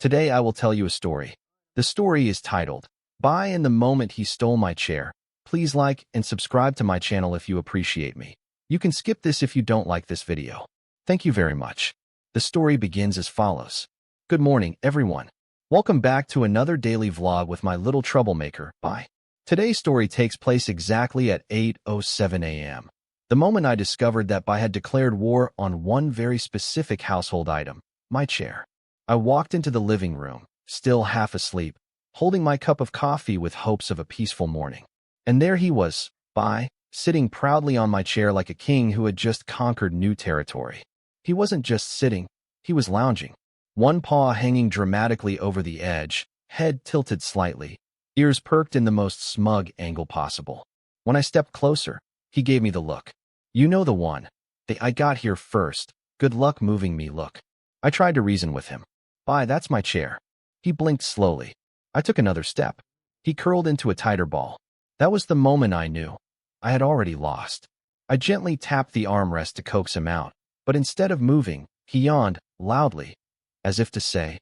Today I will tell you a story. The story is titled, By and the Moment He Stole My Chair. Please like and subscribe to my channel if you appreciate me. You can skip this if you don't like this video. Thank you very much. The story begins as follows. Good morning, everyone. Welcome back to another daily vlog with my little troublemaker, Bye. Today's story takes place exactly at 8:07 a.m. The moment I discovered that Bye had declared war on one very specific household item, my chair. I walked into the living room, still half asleep, holding my cup of coffee with hopes of a peaceful morning. And there he was, Bye, sitting proudly on my chair like a king who had just conquered new territory. He wasn't just sitting, he was lounging, one paw hanging dramatically over the edge, head tilted slightly, ears perked in the most smug angle possible. When I stepped closer, he gave me the look. You know the one. The I got here first, good luck moving me look. I tried to reason with him. Bye, that's my chair. He blinked slowly. I took another step. He curled into a tighter ball. That was the moment I knew. I had already lost. I gently tapped the armrest to coax him out, but instead of moving, he yawned, loudly, as if to say,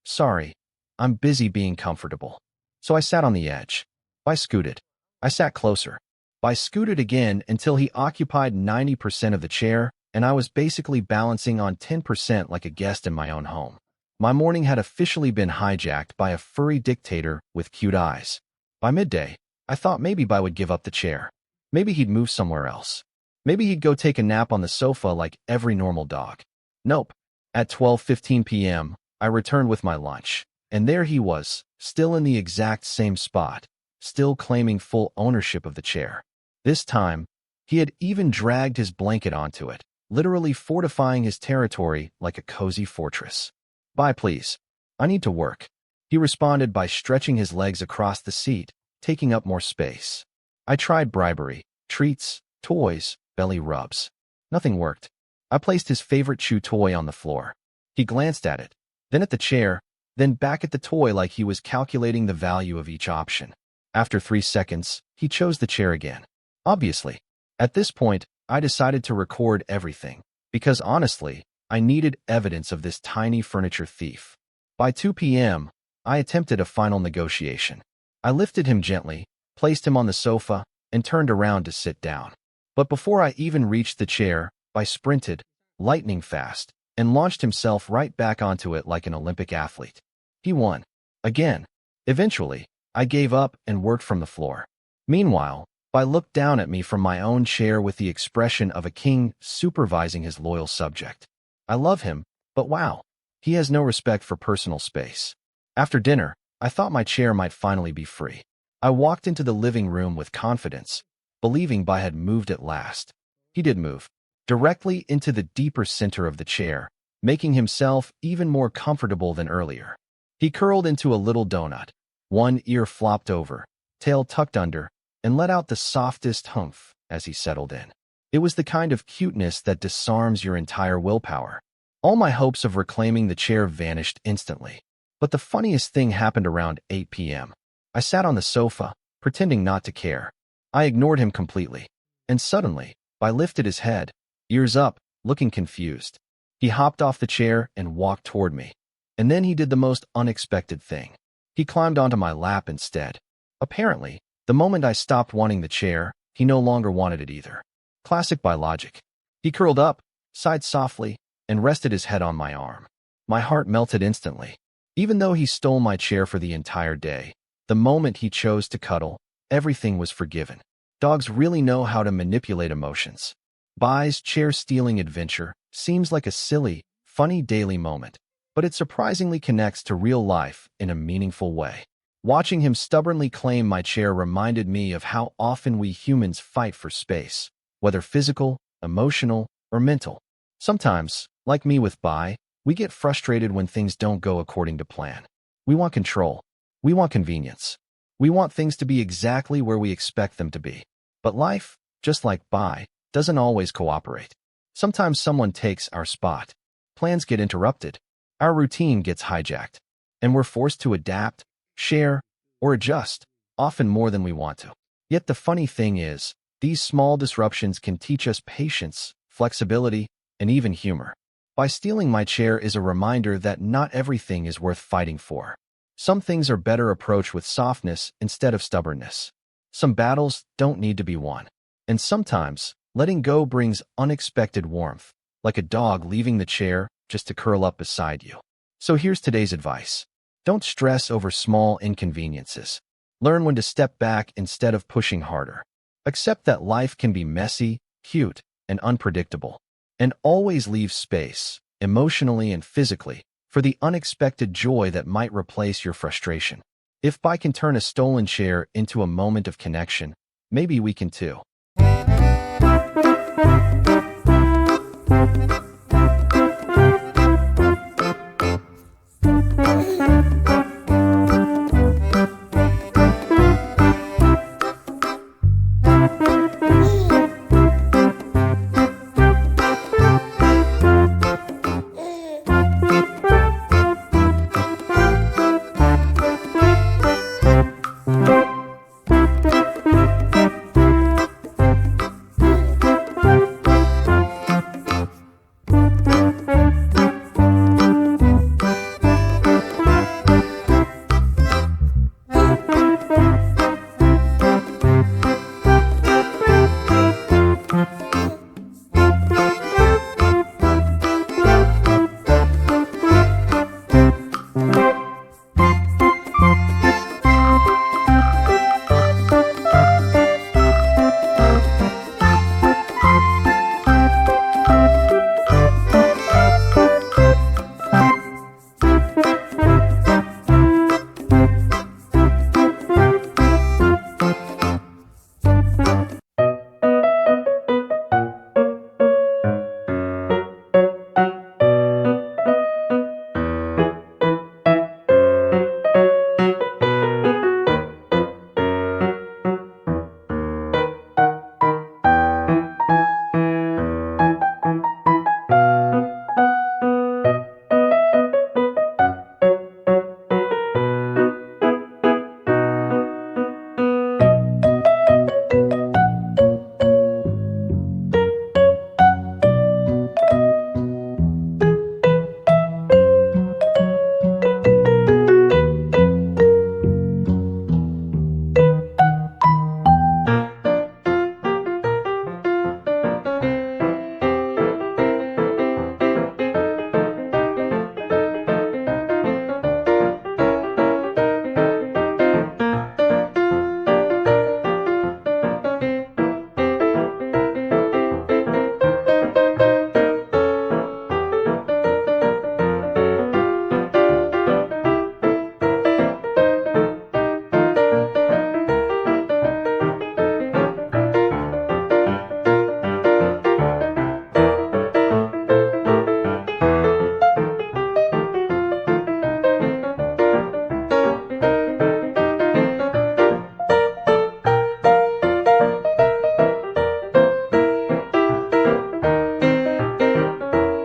Sorry, I'm busy being comfortable. So I sat on the edge. Bye scooted. I sat closer. Bye scooted again until he occupied 90% of the chair, and I was basically balancing on 10% like a guest in my own home. My morning had officially been hijacked by a furry dictator with cute eyes. By midday, I thought maybe Bye would give up the chair. Maybe he'd move somewhere else. Maybe he'd go take a nap on the sofa like every normal dog. Nope. At 12:15 p.m., I returned with my lunch, and there he was, still in the exact same spot, still claiming full ownership of the chair. This time, he had even dragged his blanket onto it, literally fortifying his territory like a cozy fortress. Bye, please. I need to work. He responded by stretching his legs across the seat, taking up more space. I tried bribery, treats, toys, belly rubs. Nothing worked. I placed his favorite chew toy on the floor. He glanced at it, then at the chair, then back at the toy like he was calculating the value of each option. After 3 seconds, he chose the chair again. Obviously. At this point, I decided to record everything, because honestly, I needed evidence of this tiny furniture thief. By 2 p.m., I attempted a final negotiation. I lifted him gently, placed him on the sofa, and turned around to sit down. But before I even reached the chair, Bye sprinted, lightning fast, and launched himself right back onto it like an Olympic athlete. He won. Again. Eventually, I gave up and worked from the floor. Meanwhile, Bye looked down at me from my own chair with the expression of a king supervising his loyal subject. I love him, but wow, he has no respect for personal space. After dinner, I thought my chair might finally be free. I walked into the living room with confidence, believing Bye had moved at last. He did move, directly into the deeper center of the chair, making himself even more comfortable than earlier. He curled into a little donut, one ear flopped over, tail tucked under, and let out the softest humph as he settled in. It was the kind of cuteness that disarms your entire willpower. All my hopes of reclaiming the chair vanished instantly. But the funniest thing happened around 8 p.m. I sat on the sofa, pretending not to care. I ignored him completely. And suddenly, Bye lifted his head, ears up, looking confused. He hopped off the chair and walked toward me. And then he did the most unexpected thing. He climbed onto my lap instead. Apparently, the moment I stopped wanting the chair, he no longer wanted it either. Classic Bye logic. He curled up, sighed softly, and rested his head on my arm. My heart melted instantly. Even though he stole my chair for the entire day, the moment he chose to cuddle, everything was forgiven. Dogs really know how to manipulate emotions. Bye's chair-stealing adventure seems like a silly, funny daily moment, but it surprisingly connects to real life in a meaningful way. Watching him stubbornly claim my chair reminded me of how often we humans fight for space, whether physical, emotional, or mental. Sometimes, like me with Bye, we get frustrated when things don't go according to plan. We want control. We want convenience. We want things to be exactly where we expect them to be. But life, just like Bye, doesn't always cooperate. Sometimes someone takes our spot. Plans get interrupted. Our routine gets hijacked. And we're forced to adapt, share, or adjust, often more than we want to. Yet the funny thing is, these small disruptions can teach us patience, flexibility, and even humor. By stealing my chair is a reminder that not everything is worth fighting for. Some things are better approached with softness instead of stubbornness. Some battles don't need to be won. And sometimes, letting go brings unexpected warmth, like a dog leaving the chair just to curl up beside you. So here's today's advice. Don't stress over small inconveniences. Learn when to step back instead of pushing harder. Accept that life can be messy, cute, and unpredictable. And always leave space, emotionally and physically, for the unexpected joy that might replace your frustration. If I can turn a stolen chair into a moment of connection, maybe we can too.